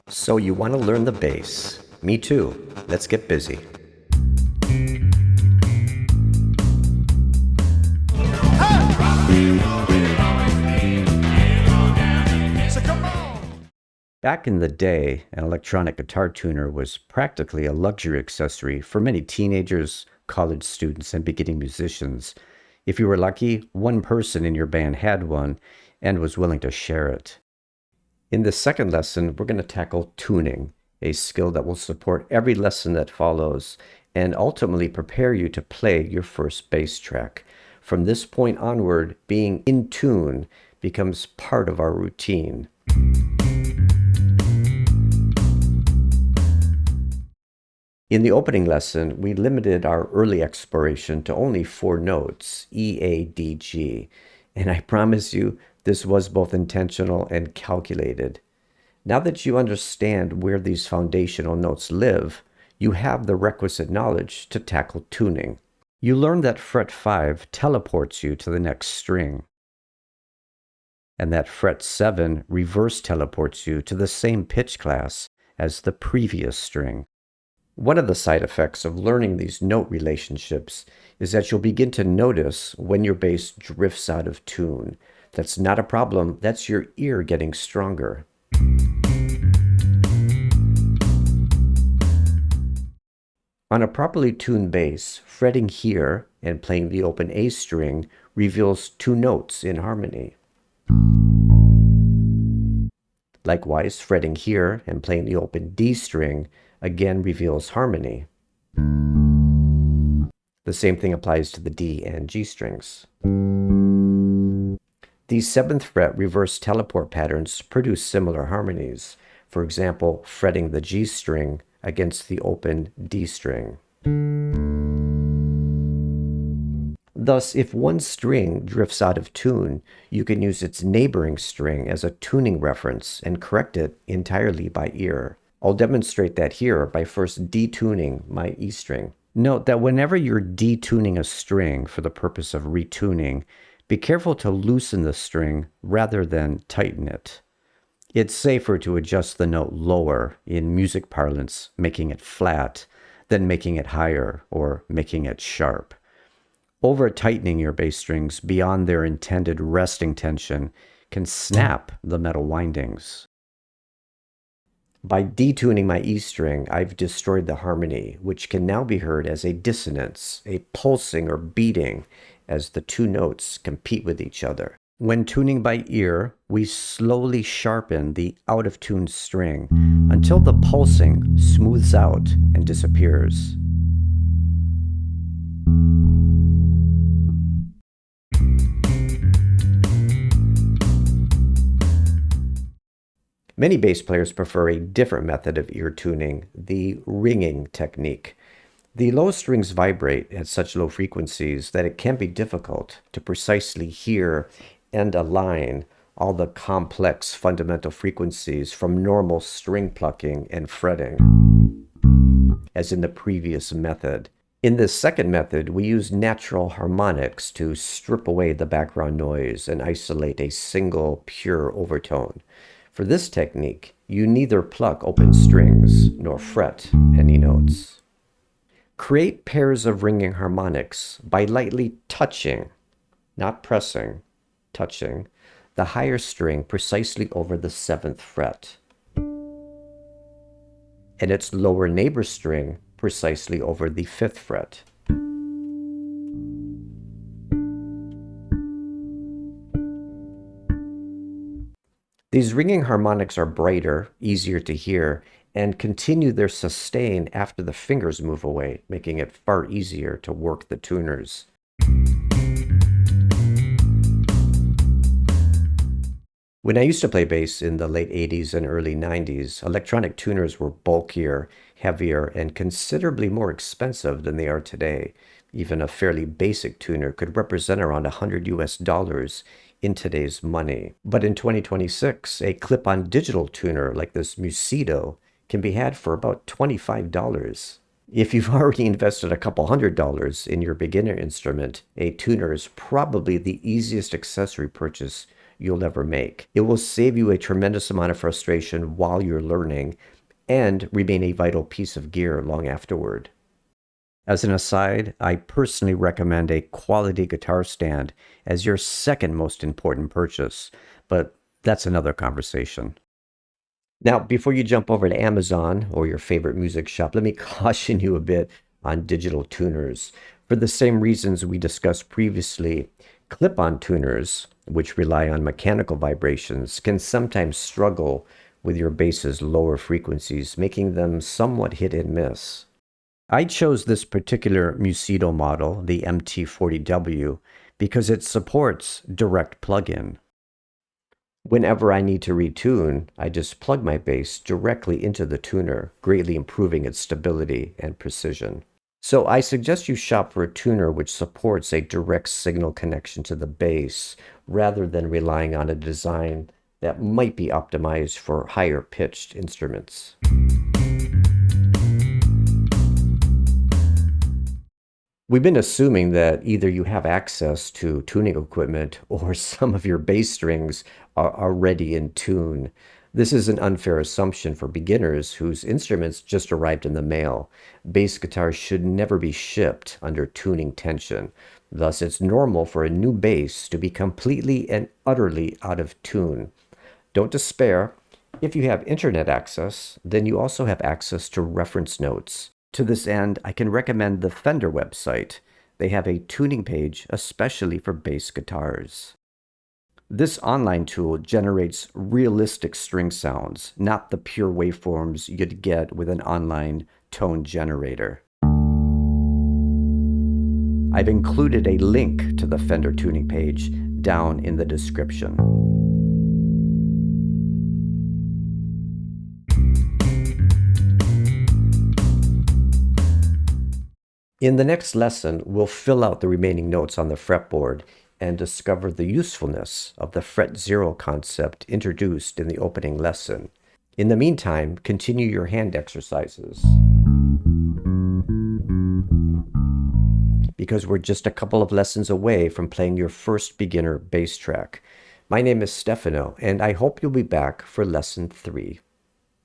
So you want to learn the bass? Me too. Let's get busy. Back in the day, an electronic guitar tuner was practically a luxury accessory for many teenagers, college students, and beginning musicians. If you were lucky, one person in your band had one and was willing to share it. In this second lesson, we're going to tackle tuning, a skill that will support every lesson that follows and ultimately prepare you to play your first bass track. From this point onward, being in tune becomes part of our routine. In the opening lesson, we limited our early exploration to only 4 notes, E, A, D, G, and I promise you this was both intentional and calculated. Now that you understand where these foundational notes live, you have the requisite knowledge to tackle tuning. You learn that fret 5 teleports you to the next string, and that fret 7 reverse teleports you to the same pitch class as the previous string. One of the side effects of learning these note relationships is that you'll begin to notice when your bass drifts out of tune. That's not a problem, that's your ear getting stronger. On a properly tuned bass, fretting here and playing the open A string reveals 2 notes in harmony. Likewise, fretting here and playing the open D string again reveals harmony. The same thing applies to the D and G strings. These 7th fret reverse teleport patterns produce similar harmonies. For example, fretting the G string against the open D string. Thus, if one string drifts out of tune, you can use its neighboring string as a tuning reference and correct it entirely by ear. I'll demonstrate that here by first detuning my E string. Note that whenever you're detuning a string for the purpose of retuning, be careful to loosen the string rather than tighten it. It's safer to adjust the note lower, in music parlance, making it flat, than making it higher or making it sharp. Over-tightening your bass strings beyond their intended resting tension can snap the metal windings. By detuning my E string, I've destroyed the harmony, which can now be heard as a dissonance, a pulsing or beating, as the 2 notes compete with each other. When tuning by ear, we slowly sharpen the out-of-tune string until the pulsing smooths out and disappears. Many bass players prefer a different method of ear tuning, the ringing technique. The low strings vibrate at such low frequencies that it can be difficult to precisely hear and align all the complex fundamental frequencies from normal string plucking and fretting, as in the previous method. In this second method, we use natural harmonics to strip away the background noise and isolate a single pure overtone. For this technique, you neither pluck open strings nor fret any notes. Create pairs of ringing harmonics by lightly touching, not pressing, touching, the higher string precisely over the 7th fret, and its lower neighbor string precisely over the 5th fret. These ringing harmonics are brighter, easier to hear, and continue their sustain after the fingers move away, making it far easier to work the tuners. When I used to play bass in the late 80s and early 90s, electronic tuners were bulkier, heavier, and considerably more expensive than they are today. Even a fairly basic tuner could represent around $100 in today's money. But in 2026, a clip-on digital tuner like this Musedo can be had for about $25. If you've already invested a couple $100s in your beginner instrument, a tuner is probably the easiest accessory purchase you'll ever make. It will save you a tremendous amount of frustration while you're learning and remain a vital piece of gear long afterward. As an aside, I personally recommend a quality guitar stand as your second most important purchase, but that's another conversation. Now, before you jump over to Amazon or your favorite music shop, let me caution you a bit on digital tuners. For the same reasons we discussed previously, clip-on tuners, which rely on mechanical vibrations, can sometimes struggle with your bass's lower frequencies, making them somewhat hit and miss. I chose this particular Musedo model, the MT-40W, because it supports direct plug-in. Whenever I need to retune, I just plug my bass directly into the tuner, greatly improving its stability and precision. So I suggest you shop for a tuner which supports a direct signal connection to the bass, rather than relying on a design that might be optimized for higher pitched instruments. We've been assuming that either you have access to tuning equipment or some of your bass strings are already in tune. This is an unfair assumption for beginners whose instruments just arrived in the mail. Bass guitars should never be shipped under tuning tension. Thus, it's normal for a new bass to be completely and utterly out of tune. Don't despair. If you have internet access, then you also have access to reference notes. To this end, I can recommend the Fender website. They have a tuning page especially for bass guitars. This online tool generates realistic string sounds, not the pure waveforms you'd get with an online tone generator. I've included a link to the Fender tuning page down in the description. In the next lesson, we'll fill out the remaining notes on the fretboard and discover the usefulness of the fret zero concept introduced in the opening lesson. In the meantime, continue your hand exercises, because we're just a couple of lessons away from playing your first beginner bass track. My name is Stefano, and I hope you'll be back for lesson 3.